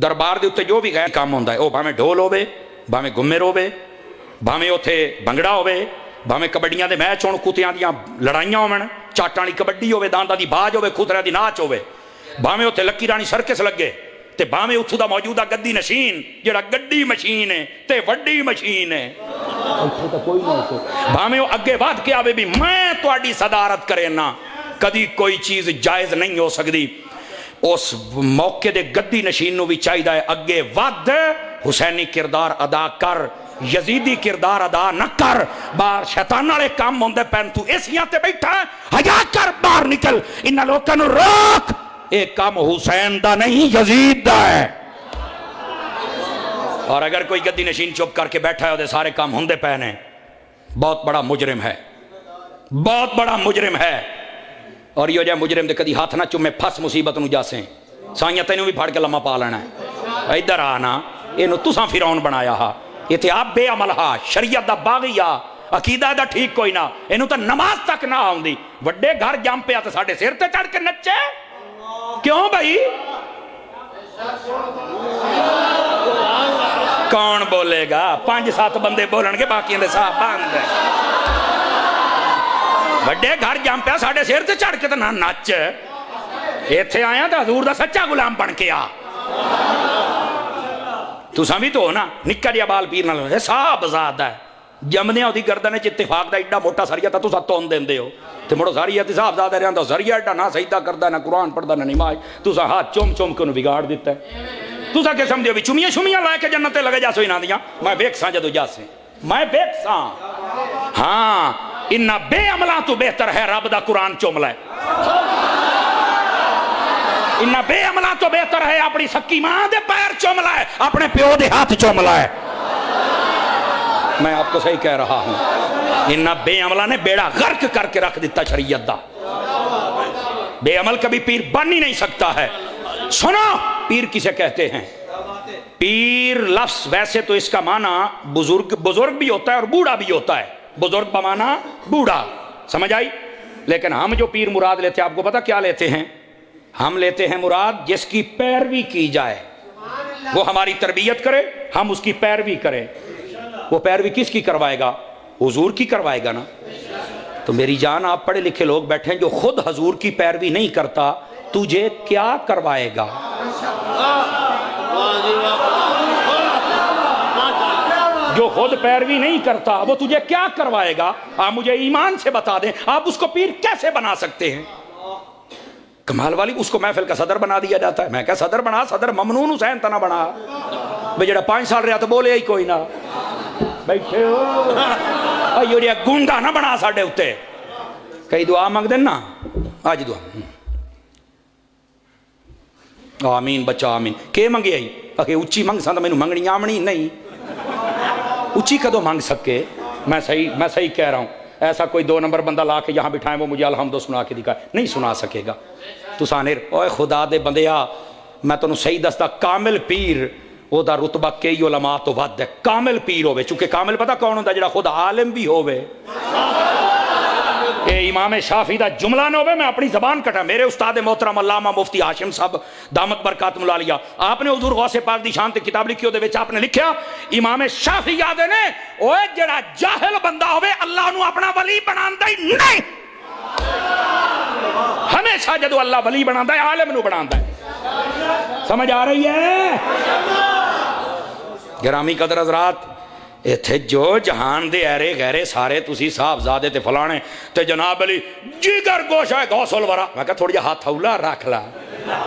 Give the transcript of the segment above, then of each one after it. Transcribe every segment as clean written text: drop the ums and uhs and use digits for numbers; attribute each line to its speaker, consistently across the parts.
Speaker 1: دربار دے اتنے جو بھی غیر کام ہوتا ہے وہ بھاویں ڈھول ہوے بھاویں گمر ہوے بھاویں اتنے بنگڑا ہوے بھاویں کبڈیاں دے میچ ہون کتیاں دیاں لڑائیاں ہون چاٹاں والی کبڈی ہوے داندا دی باج ہوے خسرے دی ناچ ہوے بھاویں اتنے لکی رانی سرکس لگے تے بھاویں اتھوں دا موجودہ گدی نشین جڑا گڈی مشین ہے تے وڈی مشین ہے بھاویں وہ اگے ود کے آوے بھی میں تہاڈی صدارت کرے نا کدی کوئی چیز جائز نہیں ہو سکتی اس موقع دے گدی نشین نو بھی چاہیے ہے اگے ود حسینی کردار ادا کر یزیدی کردار ادا نہ کر باہر شیطان والے کام ہوندے پین تو اسیاں تے بیٹھا حیا کر باہر نکل انہاں لوکاں نو روک اے کام حسین دا نہیں یزید دا ہے اور اگر کوئی گدی نشین چپ کر کے بیٹھا ہے وہ سارے کام ہوندے پے نے بہت بڑا مجرم ہے بہت بڑا مجرم ہے اور یہ جائے مجرم دے کدی ہاتھ نہ چومے پھس مصیبت نو جاسیں سائیاں تینوں بھی پھاڑ کے لمحہ پا لینا ہے ادھر آنا یہ تساں فرعون بنایا ہا یہ تے آپ بے عمل ہا شریعت دا باغی ہا عقیدہ دا ٹھیک کوئی نہ اینوں تے نماز تک نہ آوندی وڈے گھر جم پیا تے ساڈے سر تے چڑھ کے نچے کیوں بھائی کون بولے گا 5-7 بندے بولن گے باقیاں دے صاحب بند ہے بڑے گھر جم پیا ساڑھے سیر تے چڑھ کے تو نہ نچ ایتھے آیا تو حضور دا سچا غلام بن کے آ تو سامھی تو ہو نا نکا جیا بال پیر نہ لے صاحب زاد ہے جمدے ہو دی گردنے چ اتفاق دا ایڈا موٹا سریعہ تا تو سا تون دین دے ہو تے مڑو سریعہ تی صاحب زاد رہاں دا سریعہ ایڈا نہ سجدہ کردہ نہ قرآن پڑھدا نہ نماز تو سا ہاتھ چوم چوم کے انہوں بگاڑ دیتا ہے تو سا کہ سمجھے بھی چومیاں شومیاں لائے کے جنتے لگے جا سو ہی نہ دیا میں بیک ساں جدو جا سے میں بیک ساں ہاں انہا بے عملہ تو بہتر ہے رب دا قرآن چوم لائے انہا بے عملہ تو بہتر ہے اپنی سکی ماں دے پیر چوم لائے اپنے پیو دے ہاتھ چوم لائے میں آپ کو صحیح کہہ رہا ہوں انہا بے عملہ نے بیڑا غرق کر کے رکھ دیتا شریعت دا بے عمل کبھی پیر بن ہی نہیں سکتا ہے سنو پیر کسے کہتے ہیں پیر لفظ ویسے تو اس کا معنی بزرگ بھی ہوتا ہے اور بوڑھا بھی ہوتا ہے بزرگ بمانا بوڑھا سمجھ آئی لیکن ہم جو پیر مراد لیتے ہیں آپ کو پتا کیا لیتے ہیں ہم لیتے ہیں مراد جس کی پیروی کی جائے وہ ہماری تربیت کرے ہم اس کی پیروی کریں وہ پیروی کس کی کروائے گا حضور کی کروائے گا نا تو میری جان آپ پڑھے لکھے لوگ بیٹھے ہیں جو خود حضور کی پیروی نہیں کرتا تجھے کیا کروائے گا جو خود پیروی نہیں کرتا وہ تجھے کیا کروائے گا آپ مجھے ایمان سے بتا دیں آپ اس کو پیر کیسے بنا سکتے ہیں کمال والی اس کو محفل کا صدر بنا دیا جاتا ہے میں کہا صدر بنا صدر ممنون حسین تنہ بنا بھئی جڑا 5 سال رہا تو بولے ہی کوئی نہ بیٹھے ہو یہ گونگا نہ بنا ساڑھے ہوتے کئی دعا مانگ دیں نا آج دعا آمین بچہ آمین کہ منگے آئی اکھے اچھی منگ سانتا میں نے منگنی آمنی نہیں اچھی کدو مانگ سکے میں صحیح کہہ رہا ہوں ایسا کوئی 2 نمبر بندہ لا کے یہاں بٹھائیں وہ مجھے الحمدو سنا کے دکھائے نہیں سنا سکے گا تو سانیر اوہ خدا دے بندیا میں تو صحیح دستا کامل پیر وہ دا رتبہ کئی علماء تو ود ہے کامل پیر ہوئے چونکہ کامل پتا کون ہوتا جڑا خود عالم بھی ہوئے اے امام شافعی دا جملہ نہ ہوئے میں اپنی زبان کٹا میرے استاد محترم علامہ مفتی ہاشم صاحب دامت برکات ملالیا آپ نے حضور غوث پاک دی شان تے کتاب لکھی ہوئے آپ نے لکھیا امام شافعی یاد ہے نے اوہ جڑا جاہل بندہ ہوئے اللہ نو اپنا ولی بناندہ ہی نہیں ہمیشہ جدو اللہ ولی بناندہ ہے عالم نو بناندہ ہے سمجھ آ رہی ہے گرامی قدر حضرات ایتھے جو جہان دے ایرے غیرے سارے تسی صاحب زادے تے فلانے تے جناب علی جگر گوشہ ہے غوث الورا میں کہا تھوڑی ہاتھ ہولا رکھ لا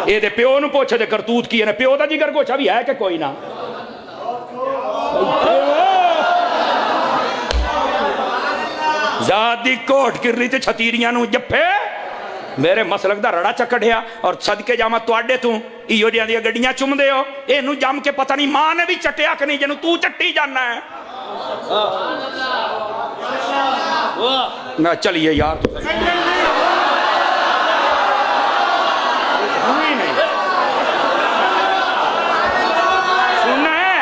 Speaker 1: اے دے پیو نو پوچھے دے کرتوت کی ہے پیو دا جگر گوشہ بھی ہے کہ کوئی نہ زادی کوٹ کر لی تے چھتیریاں نو جپے میرے مسلک دا رڑا چکڑیا اور صدقے جامع توڑے تو ایو دیاں دیا گڑیاں چم دے ہو اے نو جام کے پتہ نہیں ماں نے بھی چٹیا کہ نہیں جنو تو چٹی جاننا ہے نہ چلیے یار تو سننا ہے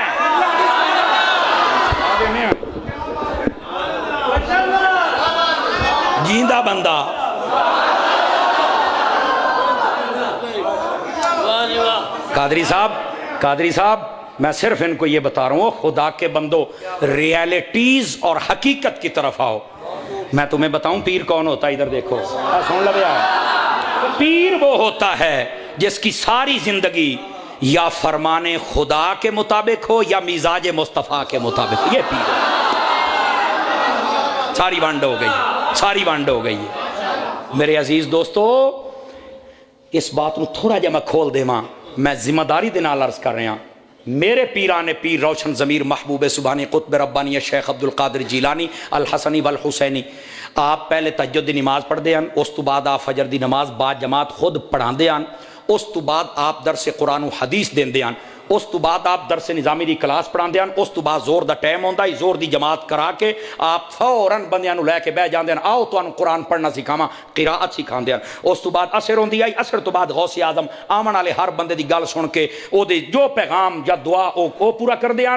Speaker 1: جیندہ بندہ قادری صاحب قادری صاحب میں صرف ان کو یہ بتا رہا ہوں، خدا کے بندو ریالٹیز اور حقیقت کی طرف آؤ۔ میں تمہیں بتاؤں پیر کون ہوتا ہے، ادھر دیکھو سن لو یار، پیر وہ ہوتا ہے جس کی ساری زندگی یا فرمان خدا کے مطابق ہو یا مزاج مصطفیٰ کے مطابق ہو، یہ پیر ہے۔ ساری وانڈ ہو گئی، ساری وانڈ ہو گئی ہے۔ میرے عزیز دوستو، اس بات نو تھوڑا جا میں کھول دے ماں، میں ذمہ داری دے نال عرض کر رہا ہوں۔ میرے پیران پیر روشن ضمیر محبوب سبحانی قطب ربانی شیخ عبد القادر جیلانی الحسنی والحسینی، آپ پہلے تہجد دی نماز پڑھ دے ہیں، اس تو بعد آپ فجر دی نماز با جماعت خود پڑھا دے ہیں، اس تو بعد آپ درس قرآن و حدیث دین دے ہیں، اس تو بعد آپ درس نظامی دی کلاس پڑھا دے ہیں، اس تو بعد زور دا ٹائم ہوندا ہے، زور دی جماعت کرا کے آپ فوراً بندیاں نو لے کے بہ جاندے ہیں، آؤ تو قرآن پڑھنا سکھاواں، قراءت سکھا دے ہیں۔ اس تو بعد عصر ہوندی آئی، عصر تو بعد غوث اعظم آمن والے ہر بندے دی گل سن کے او دے جو پیغام یا دعا او پورا کر دے ہیں۔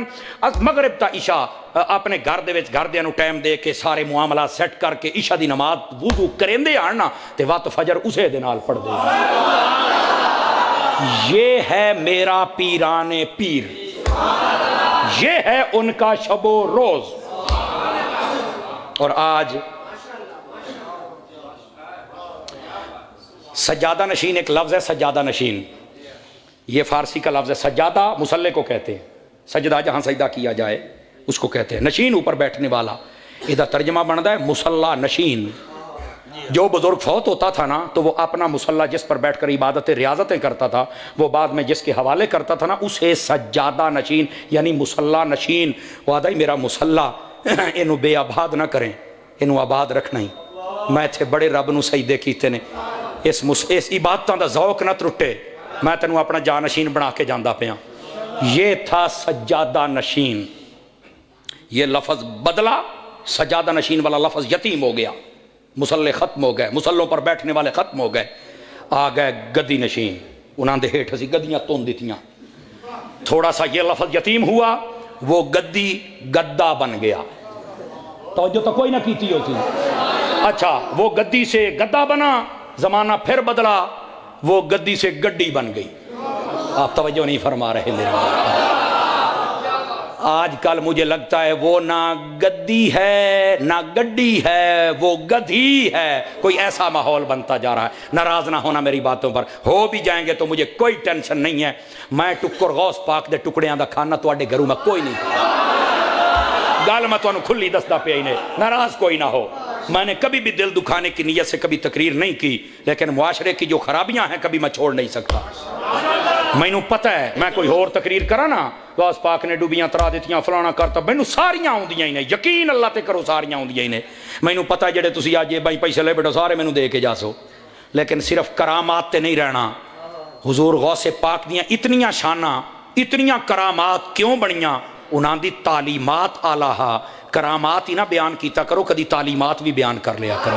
Speaker 1: مغرب تا عشاء اپنے گھر دے وچ گھر دیاں نو ٹائم دے کے سارے معاملات سیٹ کر کے عشاء دی نماز وضو کریندے آن نا تے وقت فجر اسے دے نال پڑھ دے۔ یہ ہے میرا پیران پیر، یہ ہے ان کا شب و روز۔ اور آج سجادہ نشین ایک لفظ ہے، سجادہ نشین، یہ فارسی کا لفظ ہے۔ سجادہ مسلح کو کہتے ہیں، سجدہ جہاں سجدہ کیا جائے اس کو کہتے ہیں، نشین اوپر بیٹھنے والا، ادھر ترجمہ بنتا ہے مصلی نشین۔ جو بزرگ فوت ہوتا تھا نا تو وہ اپنا مصلی جس پر بیٹھ کر عبادتیں ریاضتیں کرتا تھا، وہ بعد میں جس کے حوالے کرتا تھا نا اسے سجادہ نشین یعنی مصلی نشین۔ وعدہ ہی میرا مصلی انہوں بے آباد نہ کریں، انہوں آباد رکھنا ہی۔ میں تھے بڑے رب نو سجدے کیتے نے، اس عبادتاں دا ذوق نہ ترٹے، میں تینوں اپنا جانشین بنا کے جاندا پیاں۔ یہ تھا سجادہ نشین۔ یہ لفظ بدلا، سجادہ نشین والا لفظ یتیم ہو گیا، مسلح ختم ہو گئے، مسلوں پر بیٹھنے والے ختم ہو گئے، آ گئے گدی نشین۔ انہاں دے ہیٹھ سی گدیاں تون دیتیاں، تھوڑا سا یہ لفظ یتیم ہوا، وہ گدی گدا بن گیا۔ توجہ تو کوئی نہ کیتی ہوتی۔ اچھا، وہ گدی سے گدا بنا، زمانہ پھر بدلا، وہ گدی سے گڈی بن گئی۔ آپ توجہ نہیں فرما رہے میرے آج کل مجھے لگتا ہے وہ نہ گدی ہے نہ گڈی ہے، وہ گدھی ہے۔ کوئی ایسا ماحول بنتا جا رہا ہے۔ ناراض نہ ہونا میری باتوں پر، ہو بھی جائیں گے تو مجھے کوئی ٹینشن نہیں ہے۔ میں ٹکر غوث پاک دے ٹکڑیاں دا کھانا تواڈے گھروں میں کوئی نہیں، گل میں تانوں کھلی دسدا پیا ہی نے، ناراض کوئی نہ ہو۔ میں نے کبھی بھی دل دکھانے کی نیت سے کبھی تقریر نہیں کی، لیکن معاشرے کی جو خرابیاں ہیں کبھی میں چھوڑ نہیں سکتا۔ مینوں پتہ ہے میں کوئی اور تقریر کرا نا، غوث پاک نے ڈوبیاں ترا دیتیاں فلانا کرتا، مینوں ساریاں آوندیاں ہی نے، یقین اللہ تے کرو ساریاں آوندیاں ہی نے۔ مینوں پتہ ہے جڑے تسی آج یہ بائی پیسے لے بیٹھو سارے مینوں دے کے جاسو، لیکن صرف کرامات تے نہیں رہنا۔ حضور غوث پاک دیاں اتنیاں شاناں، اتنیاں کرامات کیوں بنیاں؟ انہاں دی تعلیمات آلہ، کرامات ہی نہ بیان کیتا کرو، کدی تعلیمات بھی بیان کر لیا کرو۔